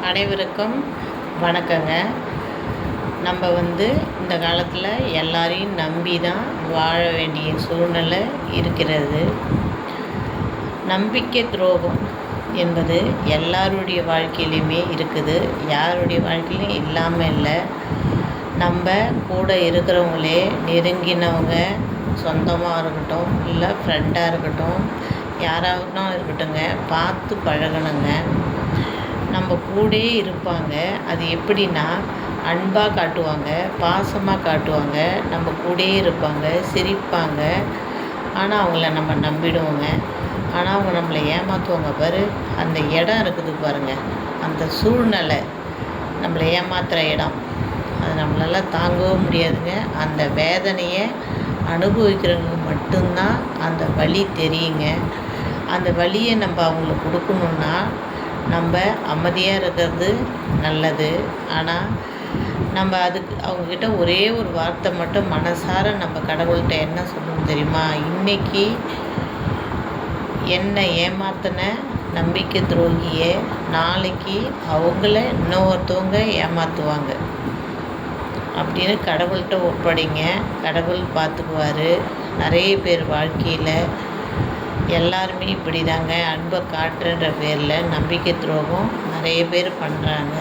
அனைவருக்கும் வணக்கங்க. நம்ம இந்த காலத்தில் எல்லாரையும் நம்பி தான் வாழ வேண்டிய சூழ்நிலை இருக்கிறது. நம்பிக்கை துரோகம் என்பது எல்லாருடைய வாழ்க்கையிலையுமே இருக்குது. யாருடைய வாழ்க்கையிலையும் இல்லாமல் இல்லை. நம்ம கூட இருக்கிறவங்களே நெருங்கினவங்க, சொந்தமாக இருக்கட்டும், இல்லை ஃப்ரெண்டாக இருக்கட்டும், யாராவதுனா இருக்கட்டுங்க, பார்த்து பழகணுங்க. நம்ம கூடயே இருப்பாங்க. அது எப்படின்னா, அன்பாக காட்டுவாங்க, பாசமாக காட்டுவாங்க, நம்ம கூடயே இருப்பாங்க, சிரிப்பாங்க. ஆனால் அவங்கள நம்ம நம்பிடுவோங்க. ஆனால் அவங்க நம்மளை ஏமாற்றுவாங்க பாரு. அந்த இடம் இருக்குது பாருங்கள், அந்த சூழ்நிலை நம்மளை ஏமாத்துகிற இடம், அது நம்மளால் தாங்கவும் முடியாதுங்க. அந்த வேதனையை அனுபவிக்கிறவங்க மட்டும்தான் அந்த வலி தெரியுங்க. அந்த வலியை நம்ம அவங்களுக்கு கொடுக்கணுன்னா நம்ம அமைதியாக இருக்கிறது நல்லது. ஆனால் நம்ம அதுக்கு அவங்கக்கிட்ட ஒரே ஒரு வார்த்தை மட்டும் மனசார நம்ம கடவுள்கிட்ட என்ன சொல்லணும் தெரியுமா? இன்றைக்கி என்னை ஏமாத்தின நம்பிக்கை துரோகியை நாளைக்கு அவங்கள இன்னொருத்தவங்க ஏமாற்றுவாங்க அப்படின்னு கடவுள்கிட்ட ஒப்படைங்க. கடவுள் பார்த்துக்குவார். நிறைய பேர் வாழ்க்கையில் எல்லாருமே இப்படி தாங்க, அன்பை காட்டுன்ற பேரில் நம்பிக்கை துரோகம் நிறைய பேர் பண்ணுறாங்க.